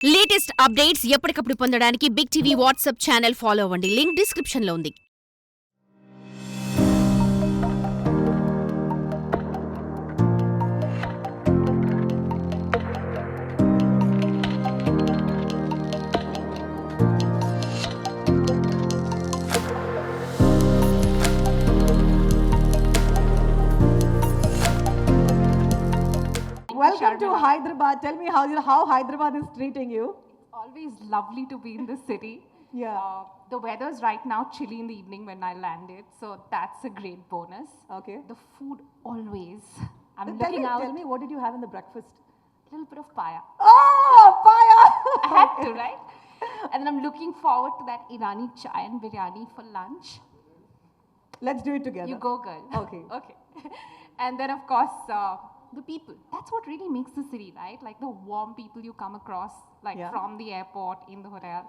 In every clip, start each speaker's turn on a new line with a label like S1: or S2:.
S1: Latest updates ఎప్పటికప్పుడు పొందడానికి big TV WhatsApp channel follow అవ్వండి. లింక్ డిస్క్రిప్షన్ లో ఉంది.
S2: Welcome to Hyderabad. Tell me how Hyderabad is treating you.
S3: Always lovely to be in the city.
S2: Yeah.
S3: The weather's right now chilly in the evening when I landed, so that's a great bonus.
S2: Okay.
S3: The food always. I'm
S2: Tell
S3: looking
S2: me,
S3: out.
S2: tell me, what did you have in the breakfast?
S3: A little bit of paya.
S2: Oh, fire!
S3: I had to, right? And then I'm looking forward to that Irani chai and biryani for lunch.
S2: Let's do it together.
S3: You go, girl.
S2: Okay.
S3: Okay. And then, of course, the people. That's what really makes the city, right? Like the warm people you come across, like
S2: Yeah.
S3: from the airport, in the hotel,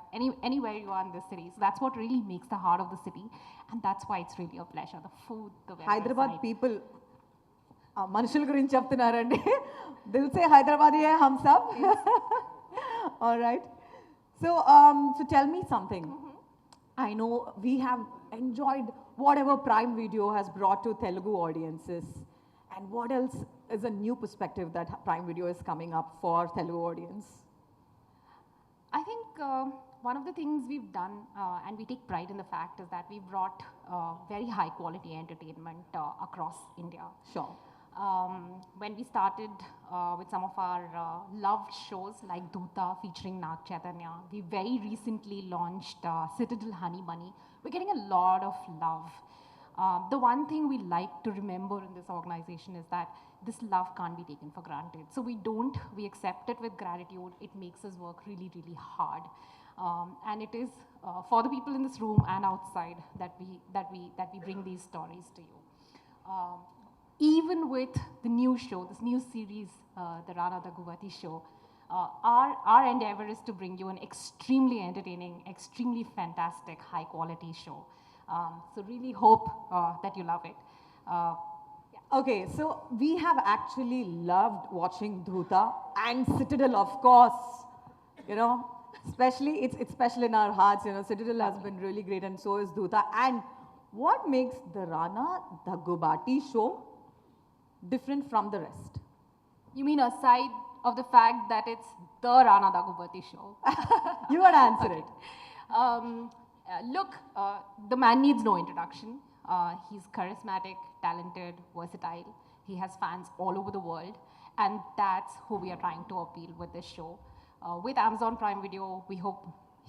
S3: anywhere you are in the city. So that's what really makes the heart of the city. And that's why it's really a pleasure. The food, the weather.
S2: Hyderabad
S3: side.
S2: people. మనుషుల గురించి చెప్తున్నారండి దిల్ సే హైదరాబాదీ హై హమ్ సబ్ all right so tell me something I know we have enjoyed whatever Prime Video has brought to Telugu audiences. And what else is a new perspective that Prime Video is coming up for Telugu audience?
S3: I think one of the things we've done, and we take pride in the fact, is that we brought very high quality entertainment across India.
S2: Sure.
S3: When we started with some of our loved shows like Doota featuring Nag Chaitanya, we very recently launched Citadel Honey Bunny. We're getting a lot of love. The one thing we like to remember in this organization is that this love can't be taken for granted. So we accept it with gratitude. It makes us work really, really hard. And it is for the people in this room and outside that we bring these stories to you. Even with the new show, this new series, the Rana Daggubati show, our endeavor is to bring you an extremely entertaining, extremely fantastic, high quality show. So really hope that you love it.
S2: Okay, so we have actually loved watching Doota and Citadel, of course. You know, especially it's special in our hearts. You know, Citadel has been really great, and so is Doota. And what makes the Rana Daggubati show different from the rest?
S3: You mean aside of the fact that it's the Rana Daggubati show?
S2: You want to answer it?
S3: Look, the man needs no introduction. He's charismatic, talented, versatile. He has fans all over the world, and that's who we are trying to appeal with this show. With Amazon Prime Video, we hope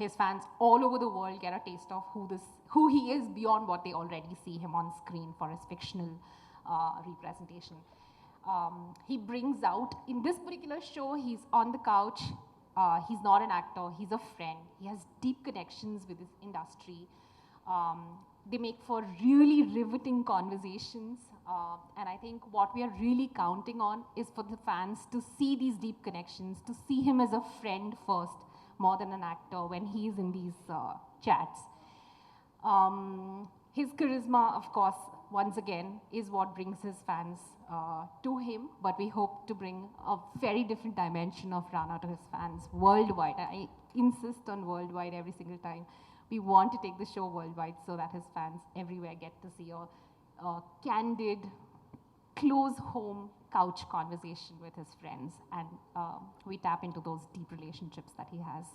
S3: his fans all over the world get a taste of who he is beyond what they already see him on screen for his fictional representation. He brings out, in this particular show, he's on the couch. He's not an actor, he's a friend. He has deep connections with this industry. They make for really riveting conversations. And I think what we are really counting on is for the fans to see these deep connections, to see him as a friend first, more than an actor when he is in these chats. His charisma, of course, once again, is what brings his fans to him, but we hope to bring a very different dimension of Rana to his fans worldwide. I insist on worldwide every single time. We want to take the show worldwide so that his fans everywhere get to see a candid, close home couch conversation with his friends, and we tap into those deep relationships that he has.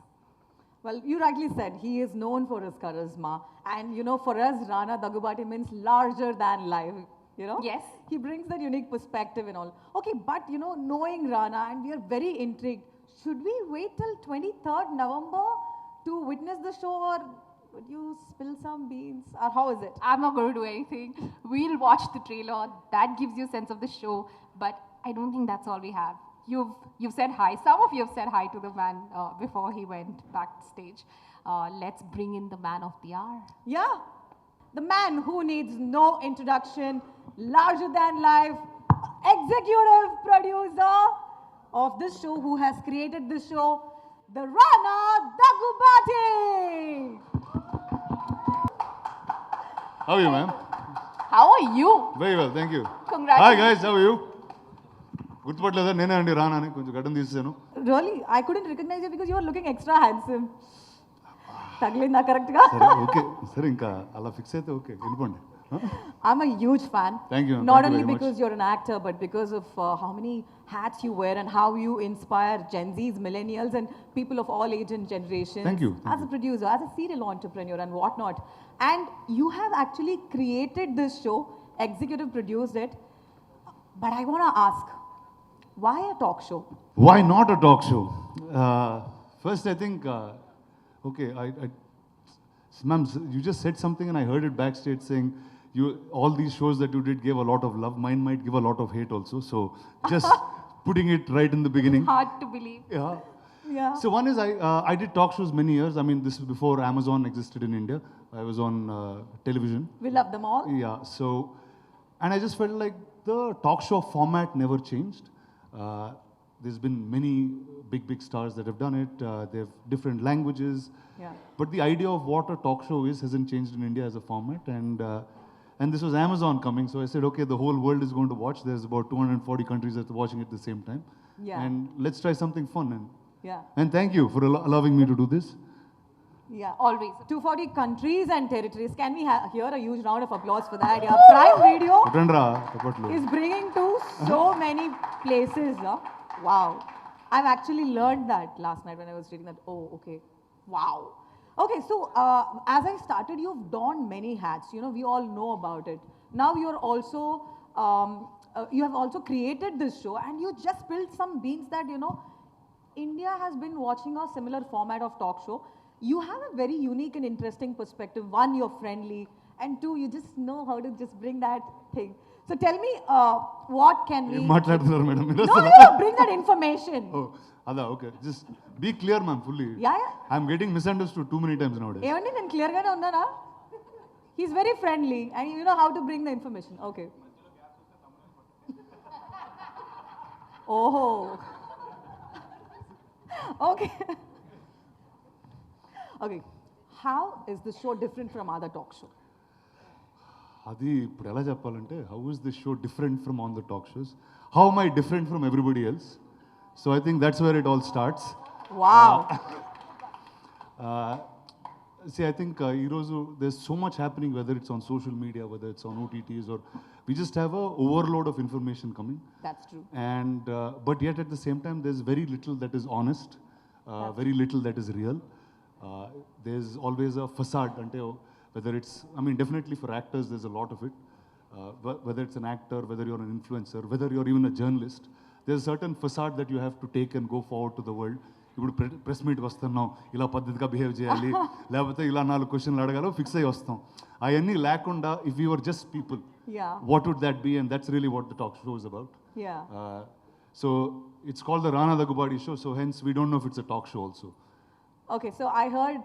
S2: Well, you rightly said he is known for his charisma, and you know, for us, Rana Daggubati means larger than life. You know,
S3: Yes.
S2: he brings that unique perspective and all. Okay, but you know, knowing Rana, and we are very intrigued. Should we wait till 23rd November to witness the show, or would you spill some beans, or how is it?
S3: I'm not going to do anything. We'll watch the trailer. That gives you a sense of the show. But I don't think that's all we have. You've said hi. Some of you have said hi to the man before he went backstage. Let's bring in the man of the hour.
S2: Yeah, the man who needs no introduction, larger than life, executive producer of this show, who has created this show, the Rana Daggubati.
S4: How are you, ma'am?
S3: How are you?
S4: Very well, thank you.
S3: Congratulations.
S4: Hi guys, how are you? గుర్తుపట్టలేదా? నేనే అండి రానా అని కొంచెం గడ్డం తీసాను.
S2: really, I couldn't recognize you because you were looking extra handsome. తగిలిందా కరెక్ట్గా?
S4: సరే okay సరే ఇంకా అలా ఫిక్స్ అయితే ఓకే వెళ్ళిపోండి.
S2: I'm a huge fan.
S4: Thank you.
S2: Not
S4: Thank you
S2: only
S4: very much.
S2: because you're an actor, but because of how many hats you wear and how you inspire Gen Zs, millennials, and people of all age and generations.
S4: Thank you. Thank
S2: As a producer, as a serial entrepreneur, and whatnot. And you have actually created this show, executive produced it. But I want to ask, why a talk show?
S4: Why not a talk show? First, I think, okay, ma'am, you just said something and I heard it backstage saying, all these shows that you did gave a lot of love. Mine might give a lot of hate also. So just putting it right in the beginning.
S3: Hard to believe.
S4: Yeah.
S2: Yeah.
S4: So one is I did talk shows many years. I mean, this is before Amazon existed in India. I was on television.
S2: We love them all.
S4: Yeah. So, and I just felt like the talk show format never changed. There's been many big stars that have done it. They have different languages.
S2: Yeah.
S4: But the idea of what a talk show is hasn't changed in India as a format. And this was Amazon coming. So I said, okay, the whole world is going to watch. There's about 240 countries that are watching at the same time.
S2: Yeah.
S4: And let's try something fun.
S2: Yeah.
S4: And thank you for allowing me to do this.
S2: Yeah.
S3: Always.
S2: 240 countries and territories. Can we hear a huge round of applause for that? Yeah. Prime Video
S4: Putandra, tapatlu.
S2: is bringing to so many places. Wow. I've actually learned that last night when I was reading that. Oh, okay. Wow. Okay, so as I started, you've donned many hats. You know, we all know about it. Now you're also, you have also created this show and you just spilled some beans that, you know, India has been watching a similar format of talk show. You have a very unique and interesting perspective. One, you're friendly, and two, you just know how to just bring that thing. So tell me, what can we...
S4: ఏం మాట్లాడుతున్నారు madam మీరు
S2: No,
S4: అసలు?
S2: no, no, bring that information.
S4: Oh, అదా okay just be clear ma'am fully
S2: Yeah, yeah.
S4: I'm getting misunderstood too many times nowadays.
S2: ఏమండి నేను క్లియర్గానే ఉన్నానా? He's very friendly and you know how to bring the information. Okay. ఓహో. Okay. Okay. How is this show different from other talk show?
S4: అది ఇప్పుడు ఎలా చెప్పాలంటే how is this show different from on the talk shows, how my different from everybody else. So I think that's where it all starts.
S2: Wow.
S4: See, I think there's so much happening, whether it's on social media, whether it's on OTTs, or we just have a overload of information coming.
S2: That's true.
S4: And but yet at the same time, there's very little that is honest, very little that is real. There's always a facade. Whether it's, I mean, definitely for actors, there's a lot of it. Whether it's an actor, whether you're an influencer, whether you're even a journalist, there's a certain facade that you have to take and go forward to the world. ఇప్పుడు press మీట్కి వస్తున్నాం, ఇలా పద్ధతిగా behave చేయాలి, లేకపోతే ఇలా 4 క్వశ్చన్లు అడగాలో fix అయ్యి వస్తాం. అవన్నీ లేకుండా if you're just people, what would that be? And that's really what the talk show is about. So it's called the Rana Daggubati show, so hence we don't know if it's a talk show also.
S2: Okay, so I heard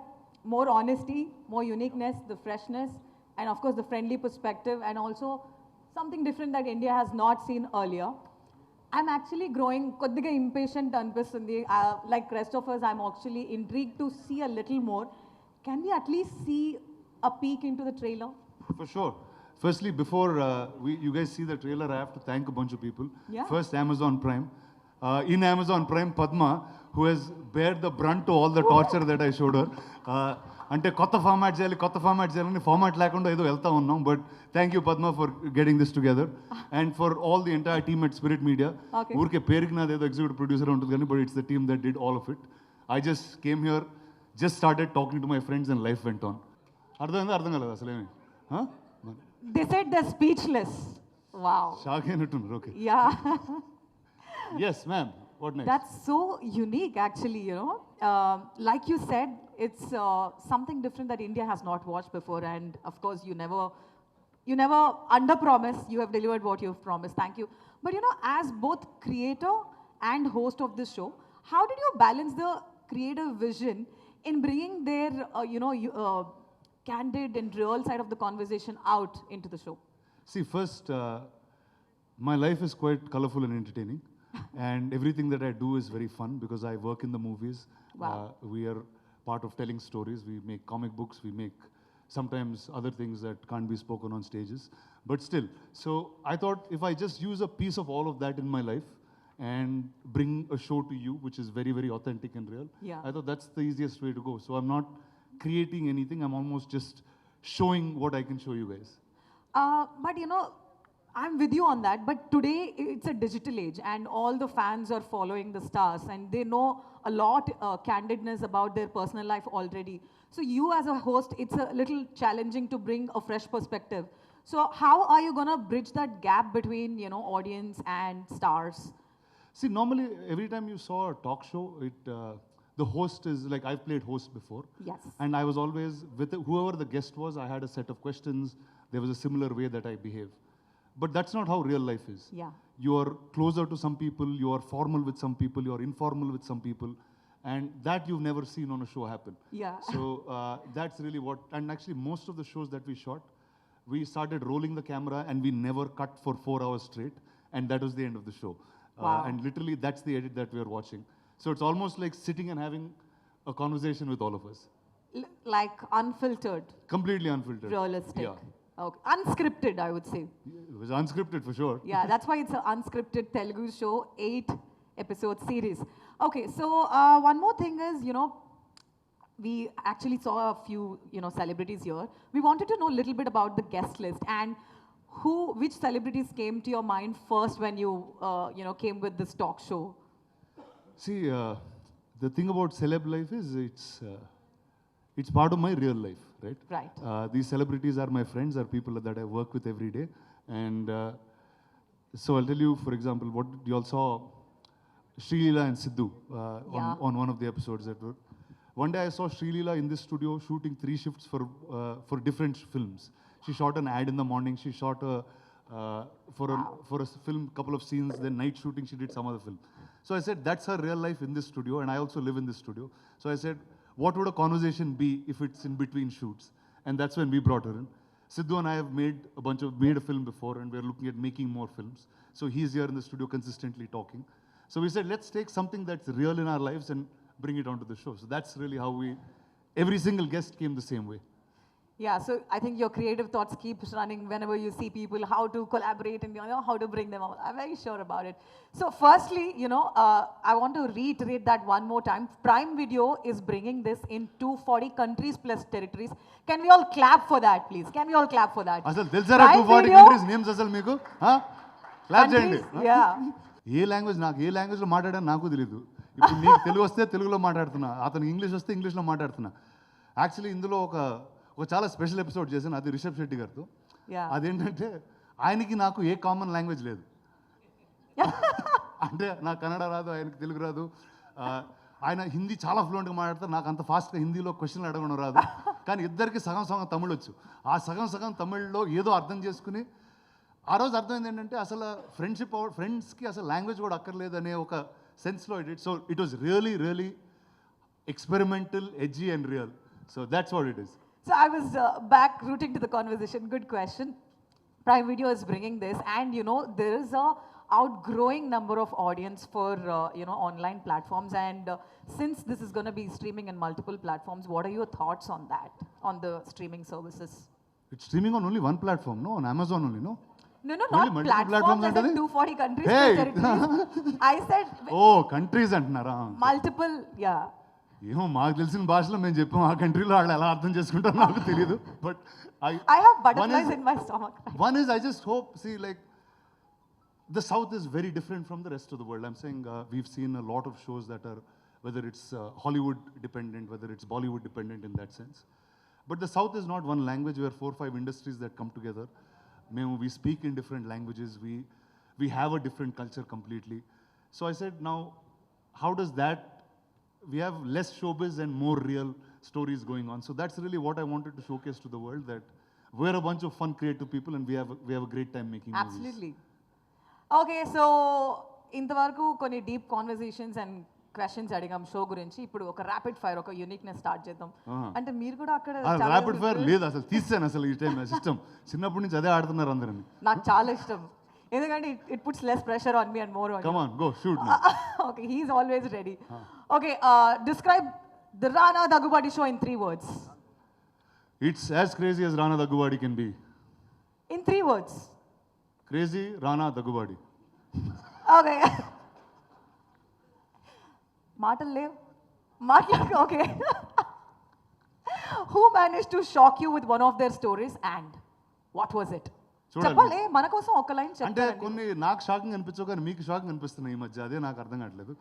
S2: more honesty, more uniqueness, the freshness, and of course the friendly perspective, and also something different that India has not seen earlier. I'm actually growing koddiga impatient anpistundi. Like rest of us, I'm actually intrigued to see a little more. Can we at least see a peek into the trailer?
S4: For sure. Firstly, before you guys see the trailer, I have to thank a bunch of people.
S2: Yeah.
S4: First, Amazon Prime. In Amazon Prime, Padma, who has bared the brunt to all the torture that I showed her. అంటే కొత్త format చేయాలని format లేకుండా ఏదో వెళ్తా ఉన్నాం. But thank you Padma for getting this together and for all the entire team at Spirit Media. ఊరికే పేరుకి నాది ఏదో ఎగ్జిక్యూటివ్ ప్రొడ్యూసర్ ఉంటుంది కానీ but it's the team that did all of it. I just came here, just started talking to my friends and life went on. అర్థమైందా? అర్థం కాలేదు అసలేమి.
S2: They said they're speechless. Wow.
S4: Shock అయినట్టున్నారు. Okay.
S2: Yeah.
S4: Yes ma'am, what next?
S2: That's so unique, actually, you know. Like you said, it's something different that India has not watched before. And of course, you never under-promise. You have delivered what you've promised. Thank you. But you know, as both creator and host of this show, how did you balance the creative vision in bringing their, candid and real side of the conversation out into the show?
S4: See, first, my life is quite colorful and entertaining. And everything that I do is very fun because I work in the movies.
S2: Wow.
S4: We are part of telling stories. We make comic books. We make sometimes other things that can't be spoken on stages. But still, so I thought if I just use a piece of all of that in my life and bring a show to you which is very, very authentic and real.
S2: Yeah.
S4: I thought that's the easiest way to go. So I'm not creating anything. I'm almost just showing what I can show you guys.
S2: But you know, I'm with you on that. But today it's a digital age, and all the fans are following the stars, and they know a lot candidness about their personal life already. So you as a host, it's a little challenging to bring a fresh perspective. So how are you gonna bridge that gap between, you know, audience and stars?
S4: See, normally every time you saw a talk show, the host is like, I've played host before.
S2: Yes.
S4: And I was always with whoever the guest was. I had a set of questions. There was a similar way that I behave. But that's not how real life is.
S2: Yeah.
S4: You are closer to some people. You are formal with some people. You are informal with some people, and that you've never seen on a show happen.
S2: Yeah.
S4: So that's really what. And actually, most of the shows that we shot, we started rolling the camera and we never cut for 4 hours straight, and that was the end of the show.
S2: Wow.
S4: And literally, that's the edit that we are watching. So it's almost like sitting and having a conversation with all of us.
S2: Like unfiltered,
S4: Completely unfiltered.
S2: realistic.
S4: Yeah.
S2: Okay. Unscripted, I would say.
S4: It was unscripted for sure.
S2: Yeah, that's why it's an unscripted Telugu show, 8-episode series. Okay, so one more thing is, you know, we actually saw a few, you know, celebrities here. We wanted to know a little bit about the guest list and which celebrities came to your mind first when you, you know, came with this talk show.
S4: See, the thing about celeb life is it's part of my real life, right?
S2: Right.
S4: These celebrities are my friends, are people that I work with every day. And so I'll tell you, for example, what you all saw Sri-Leela and Sidhu
S2: Yeah.
S4: on one of the episodes that were. One day I saw Sri-Leela in this studio shooting 3 shifts for different films. She shot an ad in the morning, she shot for a film, couple of scenes, then night shooting, she did some other film. So I said, that's her real life in this studio, and I also live in this studio. So I said, what would a conversation be if it's in between shoots? And that's when we brought her in. Sidhu and I have made a film before, and we're looking at making more films. So he's here in the studio consistently talking. So we said, let's take something that's real in our lives and bring it onto the show. So that's really how every single guest came the same way.
S2: Yeah, so I think your creative thoughts keep running whenever you see people, how to collaborate and, you know, how to bring them out. I'm very sure about it. So firstly, you know, I want to reiterate that one more time. Prime Video is bringing this in 240 countries plus territories. Can we all clap for that, please? Can we all clap for that?
S4: అసలు తెలుసారా
S2: Prime
S4: 240
S2: Video
S4: countries names అసలు మీకు clap చేయండి
S2: countries, yeah.
S4: ఏ లాంగ్వేజ్లో మాట్లాడాను నాకు తెలియదు. ఇప్పుడు నీకు తెలుగు వస్తే తెలుగులో మాట్లాడుతున్నా, అతనికి ఇంగ్లీష్ వస్తే ఇంగ్లీష్లో మాట్లాడుతున్నా. యాక్చువల్లీ ఇందులో ఒక చాలా స్పెషల్ ఎపిసోడ్ చేశాను, అది రిషబ్ శెట్టి గారితో.
S2: Yeah.
S4: అదేంటంటే ఆయనకి నాకు ఏ కామన్ లాంగ్వేజ్ లేదు. అంటే నాకు కన్నడ రాదు, ఆయనకి తెలుగు రాదు. ఆయన హిందీ చాలా ఫ్లూయెంట్గా మాట్లాడతారు, నాకు అంత ఫాస్ట్గా హిందీలో క్వశ్చన్లు అడగడం రాదు. కానీ ఇద్దరికి సగం సగం తమిళ్ వచ్చు. ఆ సగం సగం తమిళ్లో ఏదో అర్థం చేసుకుని ఆ రోజు అర్థమైంది ఏంటంటే అసలు ఫ్రెండ్స్కి అసలు లాంగ్వేజ్ కూడా అక్కర్లేదు అనే ఒక సెన్స్లో it. So it was really experimental, edgy and real. So that's what it is.
S2: So I was back rooting to the conversation. Good question. Prime Video is bringing this, and you know there is a outgrowing number of audience for you know, online platforms. And since this is going to be streaming in multiple platforms, what are your thoughts on that, on the streaming services?
S4: It's streaming on only one platform, no? On Amazon only, no?
S2: No,
S4: Only
S2: not
S4: multiple
S2: platforms.
S4: platforms
S2: I said
S4: antadi?
S2: 240 countries
S4: Hey!
S2: plus territories. I said
S4: Oh, countries అంటున్నారా?
S2: multiple. Yeah.
S4: ఏమో మాకు తెలిసిన భాషలో మేము చెప్పాం, ఆ కంట్రీలో వాళ్ళు ఎలా అర్థం చేసుకుంటారో నాకు తెలియదు. But
S2: I have butterflies in my stomach.
S4: One is, I just hope, see, like, the South is very different from the rest of the world. I'm saying we've seen a lot of shows that are, whether it's Hollywood dependent, whether it's Bollywood dependent in that sense. But the South is not one language. We are 4 or 5 industries that come together. We speak in different languages. We have a different culture completely. So I said, now, how does that, we have less showbiz and more real stories going on. So that's really what I wanted to showcase to the world, that we're a bunch of fun, creative people, and we have a great time making movies.
S2: Absolutely. Okay, so ఇంతవరకు కొన్ని deep conversations and questions అడిగాం show గురించి. ఇప్పుడు ఒక rapid fire, ఒక uniqueness start చేద్దాం. అంటే మీరు కూడా అక్కడ
S4: ర్యాపిడ్ ఫైర్ లేదు అసలు, తీసాను అసలు ఈ టైం సిస్టమ్. చిన్నప్పటి నుంచి అదే ఆడుతున్నారు అందరని.
S2: నాకు చాలా ఇష్టం, ఎందుకంటే it puts less pressure on me and more on.
S4: Come on, go shoot.
S2: Okay, he is always ready. Okay, describe the Rana Daggubati show in 3 words.
S4: It's as crazy as Rana Daggubadi can be.
S2: In 3 words.
S4: Crazy Rana Daggubadi.
S2: Okay. మాటలు లేవు మాట్లాడు okay who manage to shock you with one of their stories and what was it
S4: చూడండి.
S2: చెప్పాలి మన కోసం ఒక line
S4: అంటే
S2: చెప్పండి
S4: కొన్ని నాకు షాకింగ్ అనిపించవు కానీ మీకు షాకింగ్ అనిపిస్తున్నాయి ఈ మధ్య, అదే నాకు అర్థం కావట్లేదు.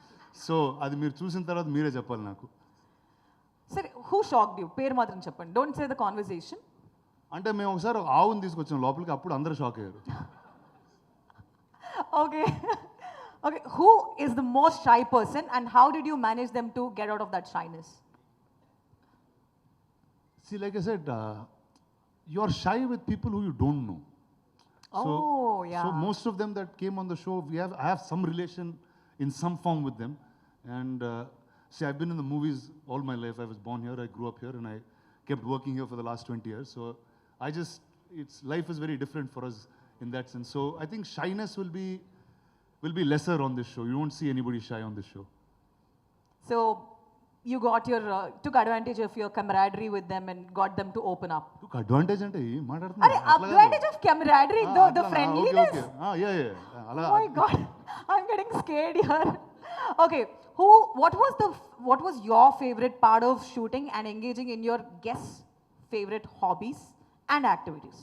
S4: సో అది మీరు చూసిన తర్వాత మీరే చెప్పాలి నాకు.
S2: సరే హూ షాక్డ్ యూ పేరు మాత్రం చెప్పండి డోంట్ సే ద కాన్వర్సేషన్
S4: అంటే మేము ఒకసారి ఆవుని తీసుకొచ్చాం లోపలికి, అప్పుడు అందరూ షాక్ అయ్యారు.
S2: okay okay who is the most shy person and how did you manage them to get out of that shyness
S4: See, like I said, you are shy with people who you don't know.
S2: Oh, yeah.
S4: So most of them that came on the show, I have some relation in some form with them. And see, I've been in the movies all my life. I was born here, I grew up here, and I kept working here for the last 20 years. So life is very different for us in that sense. So I think shyness will be lesser on this show. You won't see anybody shy on this show.
S2: so you got your took advantage of your camaraderie with them and got them to open up
S4: Look, advantage అంటే ఏం
S2: Are
S4: మాట్లాడుతున్నారు?
S2: advantage of camaraderie the friendliness
S4: Yeah. అలా
S2: oh my god I'm getting scared here okay what was your favorite part of shooting and engaging in your guests favorite hobbies and activities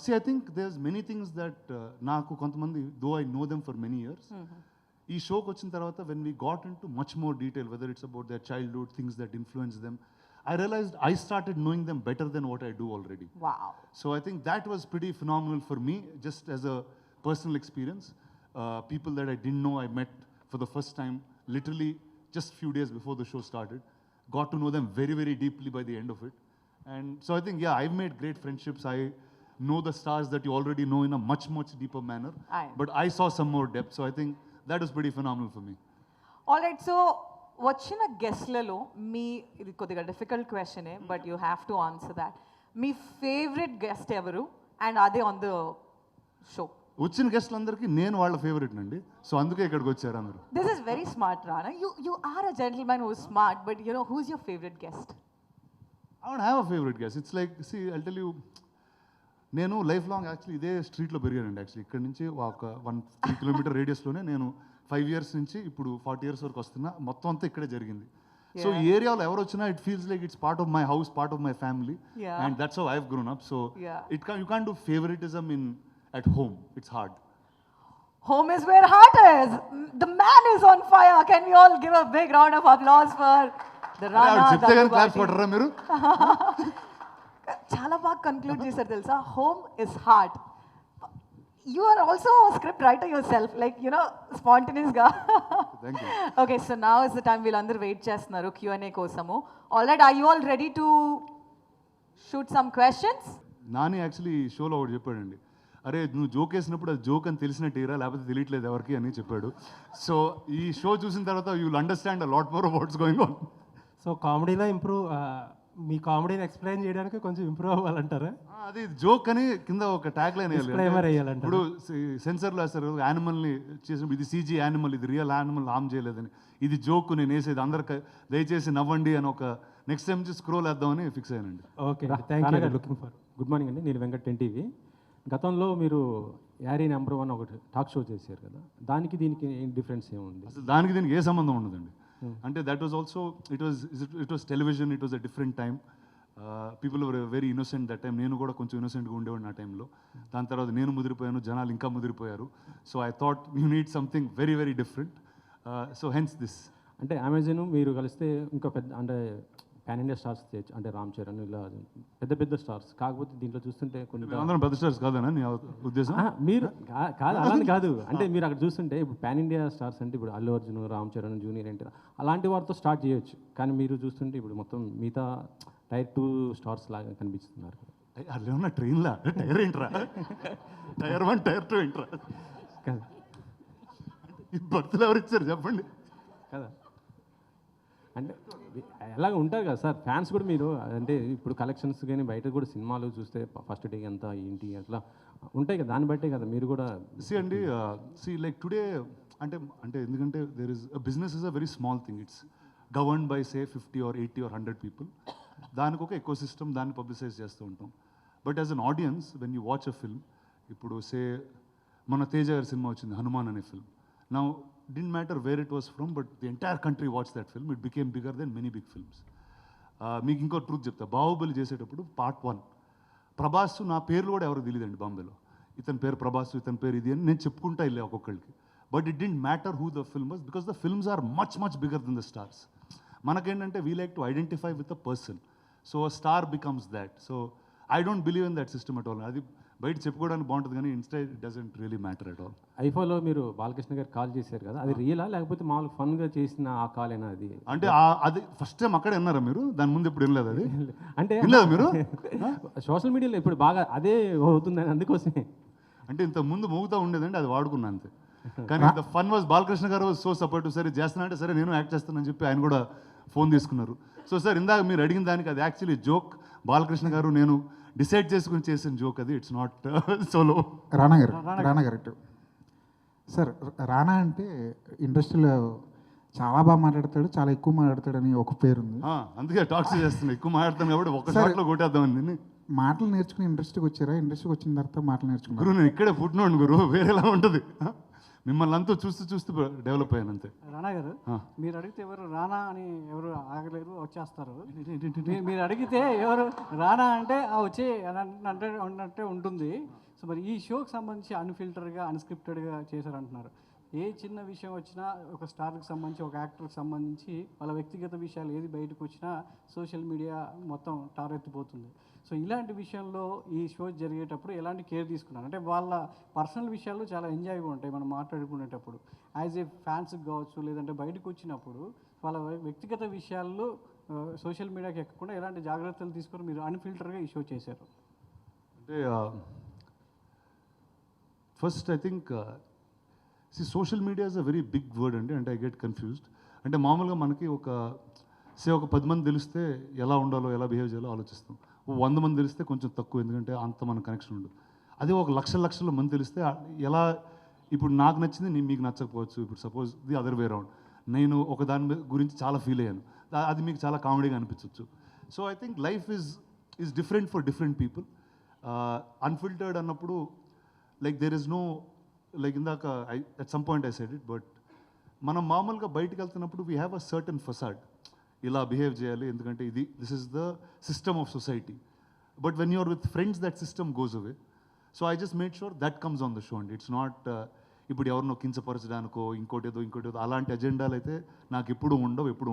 S4: See, I think there's many things that నాకు కొంతమంది, though I know them for many years, ఈ షోకి వచ్చిన తర్వాత when we got into much more detail, whether it's about their childhood, things that influence them, I realized I started knowing them better than what I do already.
S2: wow
S4: So I think that was pretty phenomenal for me, just as a personal experience. People that I didn't know, I met for the first time, literally just few days before the show started. Got to know them very, very deeply by the end of it. And so I think, yeah, I've made great friendships. I know the stars that you already know in a much, much deeper manner. But I saw some more depth. So I think that was pretty phenomenal for me.
S2: all right so వచ్చిన గెస్ట్లలో మీ ఇది కొద్దిగా difficult క్వశ్చనే but you have to answer that మీ favourite guest ఎవరు అండ్ అదే on the show
S4: వచ్చిన గెస్ట్లందరికీ నేను వాళ్ళ ఫేవరెట్ అండి. సో అందుకే ఇక్కడికి వచ్చారు అందరూ.
S2: This is very smart Rana you are a gentleman who smart but you know who is your favourite guest
S4: I don't have a favorite guest. It's like, see, I'll tell you, నేను life long actually ఇదే స్ట్రీట్లో పెరిగానండి. Actually ఇక్కడ నుంచి ఒక 1-3 kilometre రేడియస్లోనే నేను 5 years నుంచి ఇప్పుడు 40 years వరకు వస్తున్నా. మొత్తం అంతా ఇక్కడే జరిగింది. సో ఈ ఏరియాలో ఎవరు వచ్చినా it feels like it's part of my house, part of my family, and that's how I have grown up. So you can't do favouritism at home. It's hard.
S2: Home is where heart is. The man is on fire. Can we all give a big round of applause for the Rana
S4: చెప్తే కానీ claps
S2: Daggubati?
S4: కొట్టరా మీరు?
S2: చాలా బాగా conclude చేశారు తెలుసా home is heart you are also script writer yourself like you know స్పాంటనియస్గా
S4: Thank you.
S2: Okay so now is the time వీళ్ళందరూ వెయిట్ చేస్తున్నారు Q&A కోసము all right are you all ready to shoot some questions
S4: Nani actually ఈ షోలో ఒకటి చెప్పాడండి, అరే నువ్వు జోక్ వేసినప్పుడు అది జోక్ అని తెలిసినట్టు ఏరా, లేకపోతే తెలియట్లేదు ఎవరికి అని చెప్పాడు. సో ఈ షో చూసిన తర్వాత you will understand a lot more what's going on.
S5: So కామెడీలో మీ కామెడీని ఎక్స్ప్లెయిన్ చేయడానికి కొంచెం ఇంప్రూవ్ అవ్వాలంటారా?
S4: అది జోక్ అని కింద ఒక ట్యాగ్ లైన్
S5: Disclaimer వేయాలంటారా?
S4: ఇప్పుడు సెన్సర్లో వేస్తారు యానిమల్ని చేసినప్పుడు ఇది CG యానిమల్, ఇది రియల్ యానిమల్ హామ్ చేయలేదని, ఇది జోక్ నేను వేసేది అందరికి దయచేసి నవ్వండి అని ఒక నెక్స్ట్ టైం నుంచి స్క్రోల్ వేద్దామని ఫిక్స్ అయ్యానండి.
S5: Okay thank you. Looking for good morning అండి, నేను వెంకట్ 10TV. గతంలో మీరు యారీ నెంబర్ 1 ఒకటి టాక్ షో చేశారు కదా, దానికి దీనికి ఏం డిఫరెన్స్ ఏముంది?
S4: అసలు దానికి దీనికి ఏ సంబంధం ఉండదండి. అంటే that was also it was television, it was a different time. People were very innocent that time. నేను కూడా కొంచెం ఇన్నోసెంట్గా ఉండేవాడిని ఆ టైంలో. దాని తర్వాత నేను ముదిరిపోయాను, జనాలు ఇంకా ముదిరిపోయారు. So I thought you need something very very different. So hence this.
S5: అంటే అమెజాన్ మీరు కలిస్తే ఇంకా పెద్ద అంటే పాన్ ఇండియా స్టార్స్ అంటే రామ్ చరణ్ ఇలా పెద్ద పెద్ద స్టార్స్, కాకపోతే దీంట్లో చూస్తుంటే కొన్ని
S4: అందరం పెద్ద స్టార్స్ కాదనా నీ ఉద్దేశం?
S5: మీరు కాదు అలానే కాదు, అంటే మీరు అక్కడ చూస్తుంటే ఇప్పుడు పాన్ ఇండియా స్టార్స్ అంటే ఇప్పుడు అల్లు అర్జున్, రామ్ చరణ్, జూనియర్ ఎన్టీఆర్ అలాంటి వారితో స్టార్ట్ చేయొచ్చు. కానీ మీరు చూస్తుంటే ఇప్పుడు మొత్తం మిగతా టైర్ 2 స్టార్స్ లాగా కనిపిస్తున్నారు.
S4: అట్లా ఏమన్నా ట్రైన్లా టైర్ ఏంట్రా? టైర్ 1 టైర్ 2 ఏంట్రా?
S5: కదా
S4: ఈ బర్త్లు ఎవరు ఇచ్చారు చెప్పండి
S5: కదా, అంటే ఎలాగ ఉంటారు కదా సార్ ఫ్యాన్స్ కూడా. మీరు అంటే ఇప్పుడు కలెక్షన్స్ కానీ బయట కూడా సినిమాలు చూస్తే ఫస్ట్ డే ఎంత ఏంటి అట్లా ఉంటాయి కదా, దాన్ని బట్టే కదా మీరు కూడా.
S4: అండి లైక్ టుడే అంటే ఎందుకంటే there is business is a very small thing. It's govern by say 50 or 80 or 100 people. దానికి ఒక ఎకో సిస్టమ్, దాన్ని పబ్లిసైజ్ చేస్తూ ఉంటాం. But as an audience when you watch a film, ఇప్పుడు సే మన తేజ గారి సినిమా వచ్చింది హనుమాన్ అనే ఫిల్మ్. నా didn't matter where it was from, but the entire country watched that film. It became bigger than many big films. మీకు ఇంకో truth చెప్తా, బాహుబలి చేసేటప్పుడు పార్ట్ 1 ప్రభాస్ నా పేర్లు కూడా ఎవరు తెలియదండి బాంబేలో. ఇతని పేరు ప్రభాస్, ఇతని పేరు ఇది అని నేను చెప్పుకుంటా వెళ్ళే ఒక్కొక్కరికి. But it didn't matter who the film was, because the films are much much bigger than the stars. మనకేంటంటే we like to identify with a person, so star becomes that. So I don't believe in that system at all. అది బయట చెప్పుకోవడానికి బాగుంటుంది కానీ ఇన్స్టా it doesn't really matter at all.
S5: ఐఫోలో మీరు బాలకృష్ణ గారు కాల్ చేశారు కదా, అది రియలా లేకపోతే మామూలు ఫన్గా చేసిన ఆ కాలేనా అది?
S4: అంటే అది ఫస్ట్ టైం అక్కడ విన్నారా మీరు? దాని ముందు ఇప్పుడు వినలేదు అది?
S5: అంటే
S4: వినలేదు మీరు?
S5: సోషల్ మీడియాలో ఇప్పుడు బాగా అదే అవుతుందని అందుకోసమే.
S4: అంటే ఇంత ముందు మోగుతూ ఉండేదండి, అది వాడుకున్నా అంతే. కానీ ద ఫన్ వాజ్ బాలకృష్ణ గారు సో సపోర్టివ్. సరే చేస్తున్నా అంటే సరే నేను యాక్ట్ చేస్తానని చెప్పి ఆయన కూడా ఫోన్ తీసుకున్నారు. సో సార్ ఇందాక మీరు అడిగిన దానికి అది యాక్చువల్లీ జోక్. బాలకృష్ణ గారు నేను డిసైడ్ చేసుకుని చేసిన జోక్ అది, ఇట్స్ నాట్ సోలో.
S6: రానా గారు సార్, రానా అంటే ఇండస్ట్రీలో చాలా బాగా మాట్లాడతాడు, చాలా ఎక్కువ మాట్లాడతాడని ఒక పేరు ఉంది.
S4: అందుకే టాక్స్ చేస్తున్నా, ఎక్కువ మాట్లాడతాను కాబట్టి ఒక షాట్లో కొట్టేద్దామని.
S6: మాటలు నేర్చుకుని ఇండస్ట్రీకి వచ్చారా? ఇండస్ట్రీకి వచ్చిన తర్వాత మాటలు నేర్చుకున్నారు?
S4: గురు నేను ఇక్కడే పుట్టినోడు గురు, వేరేలా ఉంటుంది. మిమ్మల్ని అంతా చూస్తూ డెవలప్ అయ్యాను అంతే.
S7: రానా గారు, మీరు అడిగితే ఎవరు రానా అని ఎవరు ఆగలేరు, వచ్చేస్తారు. మీరు అడిగితే ఎవరు రానా అంటే వచ్చే అంటే ఉంటుంది. సో మరి ఈ షోకి సంబంధించి అన్ఫిల్టర్గా అన్స్క్రిప్టెడ్గా చేశారంటున్నారు. ఏ చిన్న విషయం వచ్చినా ఒక స్టార్కి సంబంధించి, ఒక యాక్టర్కి సంబంధించి వాళ్ళ వ్యక్తిగత విషయాలు ఏది బయటకు వచ్చినా సోషల్ మీడియా మొత్తం టారెత్తిపోతుంది. సో ఇలాంటి విషయంలో ఈ షో జరిగేటప్పుడు ఎలాంటి కేర్ తీసుకున్నారు? అంటే వాళ్ళ పర్సనల్ విషయాలు చాలా ఎంజాయ్గా ఉంటాయి మనం మాట్లాడుకునేటప్పుడు. యాజ్ ఏ ఫ్యాన్స్కి కావచ్చు, లేదంటే బయటకు వచ్చినప్పుడు వాళ్ళ వ్యక్తిగత విషయాల్లో సోషల్ మీడియాకి ఎక్కకుండా ఎలాంటి జాగ్రత్తలు తీసుకొని మీరు అన్ఫిల్టర్గా ఈ షో చేశారు?
S4: అంటే first I think social media is a very big word అండి. అంటే ఐ గెట్ కన్ఫ్యూజ్డ్. అంటే మామూలుగా మనకి ఒక 10 మంది తెలిస్తే ఎలా ఉండాలో, ఎలా బిహేవ్ చేయాలో ఆలోచిస్తాం. 100 మంది తెలిస్తే కొంచెం తక్కువ, ఎందుకంటే అంత మన కనెక్షన్ ఉండదు. అదే ఒక లక్షల మంది తెలిస్తే ఎలా, ఇప్పుడు నాకు నచ్చింది మీకు నచ్చకపోవచ్చు. ఇప్పుడు suppose the other way round, నేను ఒక దాని గురించి చాలా ఫీల్ అయ్యాను, అది మీకు చాలా కామెడీగా అనిపించవచ్చు. So I think life is different for different people. Unfiltered అన్నప్పుడు like there is no, like ఇందాక at some point I said it, but మనం మామూలుగా బయటకు వెళ్తున్నప్పుడు we have a certain facade, ఇలా బిహేవ్ చేయాలి ఎందుకంటే this is the system of society. But when you're with friends that system goes away. So I just made sure that comes on the show అండి. It's not ఇప్పుడు ఎవరినో కించపరచడానికో ఇంకోటేదో అలాంటి అజెండాలు అయితే నాకు ఎప్పుడు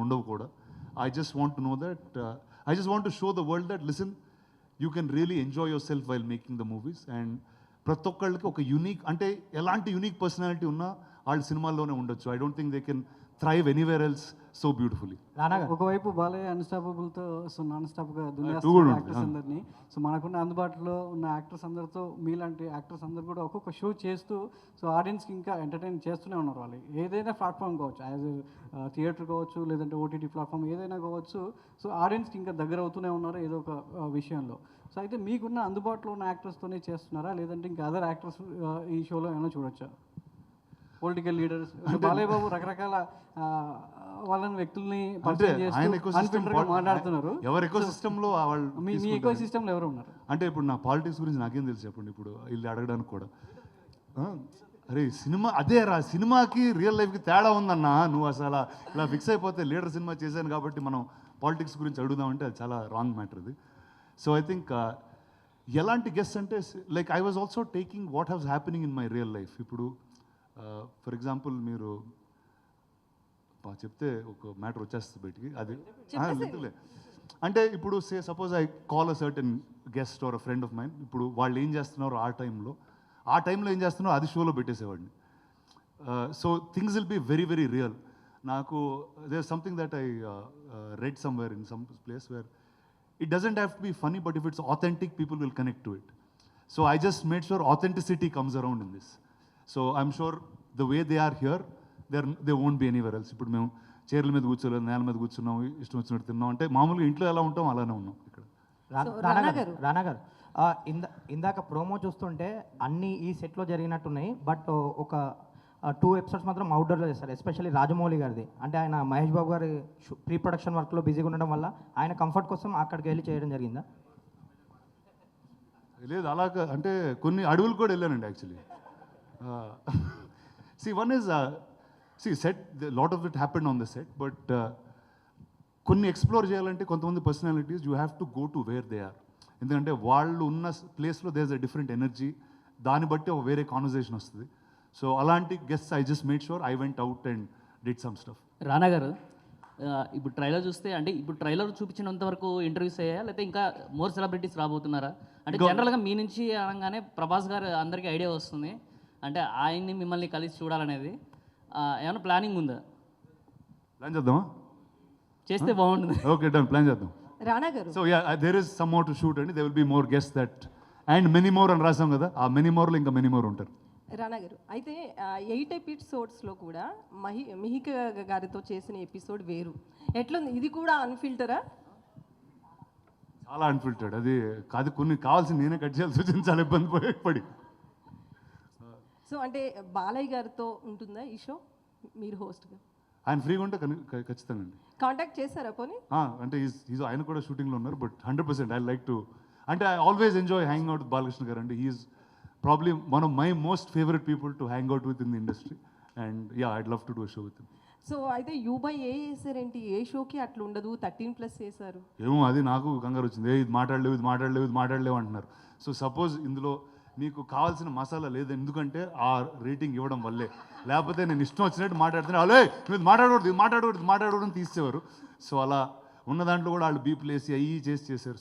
S4: ఉండవు కూడా. I just want to know that, I just want to show the world that listen, you can really enjoy your self while making the movies. And ప్రతి ఒక్కళ్ళకి ఒక యూనిక్, అంటే ఎలాంటి యూనిక్ పర్సనాలిటీ ఉన్నా వాళ్ళు సినిమాల్లోనే ఉండొచ్చు. I don't think they can thrive anywhere else so beautifully.
S7: ఒకవైపు బాలయ్య అన్స్టాపబుల్తో నాన్ స్టాప్గా యాక్టర్స్ అందరినీ, సో మనకున్న అందుబాటులో ఉన్న యాక్టర్స్ అందరితో మీలాంటి యాక్టర్స్ అందరు కూడా ఒక్కొక్క షో చేస్తూ సో ఆడియన్స్కి ఇంకా ఎంటర్టైన్ చేస్తూనే ఉన్నారు. వాళ్ళు ఏదైనా ప్లాట్ఫామ్ కావచ్చు, యాజ్ థియేటర్ కావచ్చు, లేదంటే ఓటీటీ ప్లాట్ఫామ్ ఏదైనా కావచ్చు, సో ఆడియన్స్కి ఇంకా దగ్గర అవుతూనే ఉన్నారు ఏదో ఒక విషయంలో. సో అయితే మీకున్న అందుబాటులో ఉన్న యాక్టర్స్తోనే చేస్తున్నారా, లేదంటే ఇంకా అదర్ యాక్టర్స్ ఈ షోలో ఏమైనా చూడొచ్చా? పొలిటికల్ లీడర్స్, బాలయ్య బాబు రకరకాల వాళ్ళని వ్యక్తుల్ని మాట్లాడుతున్నారు.
S4: ఎవరు ఎకో సిస్టంలో
S7: మీ ఎకో సిస్టంలో ఎవరు ఉన్నారు?
S4: అంటే ఇప్పుడు నా పాలిటిక్స్ గురించి నాకేం తెలుసు చెప్పండి, ఇప్పుడు వీళ్ళు అడగడానికి కూడా. అరే సినిమా అదే రా, సినిమాకి రియల్ లైఫ్కి తేడా ఉందన్నా. నువ్వు అసలు ఇలా ఫిక్స్ అయిపోతే లీడర్ సినిమా చేశాను కాబట్టి మనం పాలిటిక్స్ గురించి అడుగుదామంటే అది చాలా రాంగ్ మ్యాటర్ అది. సో ఐ థింక్ ఎలాంటి గెస్ట్ అంటే like I was also taking what has happening in my real life. ఇప్పుడు ఫర్ ఎగ్జాంపుల్ మీరు చెప్తే ఒక మ్యాటర్ వచ్చేస్తుంది బయటికి, అది అంటే ఇప్పుడు suppose I call a certain guest or a friend of mine. ఇప్పుడు వాళ్ళు ఏం చేస్తున్నారు ఆ టైంలో ఏం చేస్తున్నారో అది షోలో పెట్టేసేవాడిని. So things will be very very real. నాకు there something that I read somewhere in some place where it doesn't have to be funny, but if it's authentic, people will connect to it. So I just made sure authenticity comes around in this. So I'm sure the way they are here, they won't be anywhere else. ఇప్పుడు మేము చైర్ల మీద కూర్చోలేదు, నేల మీద కూర్చున్నాం, ఇష్టం వచ్చినట్టు తిన్నాం అంటే మామూలుగా ఇంట్లో ఎలా ఉంటాం అలానే ఉన్నాం ఇక్కడ.
S8: రానా గారు, ఇందాక ప్రోమో చూస్తుంటే అన్నీ ఈ సెట్లో జరిగినట్టున్నాయి, బట్ ఒక 2 ఎపిసోడ్స్ మాత్రం అవుట్డోర్లో చేస్తారు, ఎస్పెషల్లీ రాజమౌళి గారిది. అంటే ఆయన మహేష్ బాబు గారి ప్రీ ప్రొడక్షన్ వర్క్లో బిజీగా ఉండడం వల్ల ఆయన కంఫర్ట్ కోసం అక్కడికి వెళ్ళి చేయడం జరిగిందా?
S4: లేదు అలాగా, అంటే కొన్ని అడవులు కూడా వెళ్ళానండి actually. One is see set lot of it happened on the set but కొన్ని ఎక్స్ప్లోర్ చేయాలంటే కొంతమంది personalities you have to go to where they are. ఎందుకంటే వాళ్ళు ఉన్న ప్లేస్లో there is a different energy, దాన్ని బట్టి ఒక వేరే కాన్వర్జేషన్ వస్తుంది. సో అలాంటి guest I just made sure I went out and did some stuff.
S9: Rana గారు, ఇప్పుడు ట్రైలర్ చూస్తే అంటే ఇప్పుడు ట్రైలర్ చూపించినంత వరకు ఇంటర్వ్యూస్ అయ్యాయా, లేకపోతే ఇంకా మోర్ సెలబ్రిటీస్ రాబోతున్నారా? అంటే జనరల్గా మీ నుంచి అనగానే ప్రభాస్ గారు అందరికీ ఐడియా వస్తుంది, అంటే ఆయన్ని మిమ్మల్ని కలిసి చూడాలనేది ఏమైనా ప్లానింగ్ ఉందా?
S4: ప్లాన్ చేద్దామా?
S9: చేస్తే బాగుంటుంది.
S4: ఓకే డన్, ప్లాన్ చేద్దాం.
S2: రానా గారు,
S4: so yeah there is some more to shoot అండి, they will be more guest that and many more అని రాసాం కదా, ఆ మెనీ మోర్లో ఇంకా మెనీ మోర్ ఉంటారు.
S10: రానా గారు, అయితే 8 ఎపిసోడ్స్లో కూడా మిహిక గారితో చేసిన ఎపిసోడ్ వేరు, ఎట్లుంది? ఇది కూడా అన్ఫిల్టరా?
S4: చాలా అన్ఫిల్టర్డ్. అది కాదు, కొన్ని కావాల్సింది నేనే కట్ చేయాల్సి వచ్చింది, చాలా ఇబ్బంది పడి.
S10: సో అంటే బాలయ్య గారితో ఉంటుందా ఈ షో, మీరు హోస్ట్గా?
S4: ఆయన ఫ్రీగా ఉంటే ఖచ్చితంగా అండి.
S10: కాంటాక్ట్ చేశారా పోనీ?
S4: అంటే ఆయన కూడా షూటింగ్లో ఉన్నారు, బట్ 100% ఐ లైక్ టు, అంటే I always enjoy hang out with Balakrishna గారు అండి. He's probably one of my most favourite people to hang out with in the industry and ya I'd love to do show with him.
S10: So అయితే U A వేసారేంటి? ఏ షోకి అట్లా ఉండదు, 13+ వేశారు.
S4: ఏమో అది నాకు కంగారు వచ్చింది, ఇది మాట్లాడలేవు అంటున్నారు. సో సపోజ్ ఇందులో మీకు కావాల్సిన మసాలా లేదు, ఎందుకంటే ఆ రేటింగ్ ఇవ్వడం వల్లే, లేకపోతే నేను ఇష్టం వచ్చినట్టు మాట్లాడుతున్నా, అలే నువ్వు మాట్లాడకూడదు తీసేవారు. సో అలా ఉన్న దాంట్లో కూడా వాళ్ళు బీపులు వేసి అయ్యి చేశారు.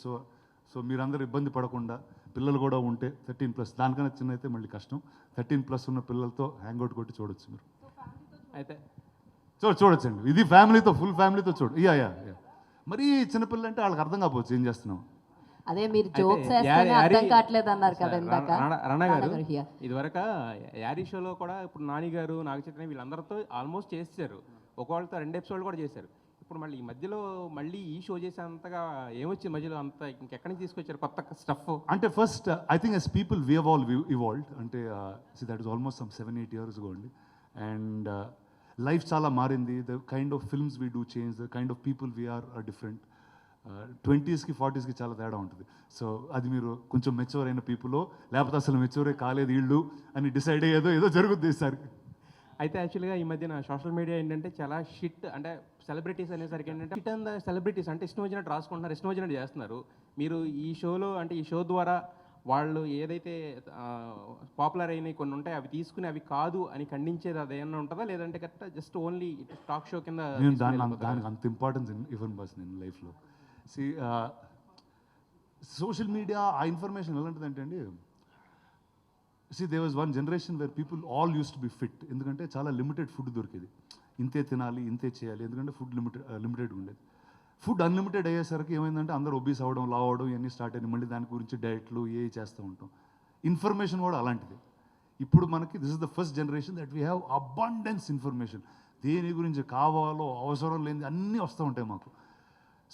S4: సో మీరందరూ ఇబ్బంది పడకుండా, పిల్లలు కూడా ఉంటే 13+, దానికన్నా చిన్న అయితే మళ్ళీ కష్టం, 13+ ఉన్న పిల్లలతో హ్యాంగ్అవుట్ కొట్టి చూడొచ్చు మీరు.
S5: అయితే
S4: చూడొచ్చండి, ఇది ఫ్యామిలీతో, ఫుల్ ఫ్యామిలీతో యా మరీ చిన్నపిల్లలు అంటే వాళ్ళకి అర్థం కాకపోవచ్చు ఏం చేస్తున్నాం.
S11: అదే మీరు జోక్స్ వేస్తేనే అర్థం కావట్లేదు అన్నారు కదా ఇందాక.
S5: రానా గారు, ఇదివరకు యారీ షోలో కూడా ఇప్పుడు నాని గారు, నాగ చైతన్య వీళ్ళందరితో ఆల్మోస్ట్ చేశారు, ఒకవేళతో 2 ఎపిసోడ్లు కూడా చేశారు. ఇప్పుడు మళ్ళీ ఈ మధ్యలో మళ్ళీ ఈ షో చేసేంతగా ఏమొచ్చింది మధ్యలో, అంత ఇంకెక్కడి నుంచి తీసుకొచ్చారు కొత్త స్టఫ్?
S4: అంటే first I think as people we have all evolved, అంటే that is almost some 7-8 years ago అండి. అండ్ లైఫ్ చాలా మారింది, the kind of films we do change, the kind of people we're different. 20sకి 40sకి చాలా తేడా ఉంటుంది. సో అది మీరు కొంచెం మెచ్యూర్ అయిన పీపుల్, లేకపోతే అసలు మెచ్యూరే కాలేదు వీళ్ళు అని డిసైడ్ అయ్యేదో ఏదో జరుగుతుంది ఈసారి.
S5: అయితే యాక్చువల్గా ఈ మధ్యన సోషల్ మీడియా ఏంటంటే చాలా షిట్, అంటే సెలబ్రిటీస్ అనేసరికి ఏంటంటే షిట్ అండ్ సెలబ్రిటీస్ అంటే ఇష్టం వచ్చినట్టు రాసుకుంటున్నారు, ఇష్టం వచ్చినట్టు చేస్తున్నారు. మీరు ఈ షోలో, అంటే ఈ షో ద్వారా వాళ్ళు ఏదైతే పాపులర్ అయినాయి కొన్ని ఉంటాయి, అవి తీసుకుని అవి కాదు అని ఖండించేది అదేమన్నా ఉంటుందా, లేదంటే correct just only talk show కింద?
S4: నేను దానికి అంత ఇంపార్టెన్స్ ఇవ్వను బస్ నేను లైఫ్లో. సోషల్ మీడియా ఆ ఇన్ఫర్మేషన్ ఎలాంటిదంటే అండి, there was one generation where people all used to be fit, ఎందుకంటే చాలా లిమిటెడ్ ఫుడ్ దొరికేది, ఇంతే తినాలి ఇంతే చేయాలి, ఎందుకంటే ఫుడ్ లిమిటెడ్ ఉండేది. ఫుడ్ అన్లిమిటెడ్ అయ్యేసరికి ఏమైందంటే అందరూ ఒబీస్ అవ్వడం, లావ్ అవ్వడం ఇవన్నీ స్టార్ట్ అయ్యి, మళ్ళీ దాని గురించి డైట్లు చేస్తూ ఉంటాం. ఇన్ఫర్మేషన్ కూడా అలాంటిది. ఇప్పుడు మనకి this is the first generation that we have abundance information, దేని గురించి కావాలో అవసరం లేని అన్నీ వస్తూ ఉంటాయి మాకు.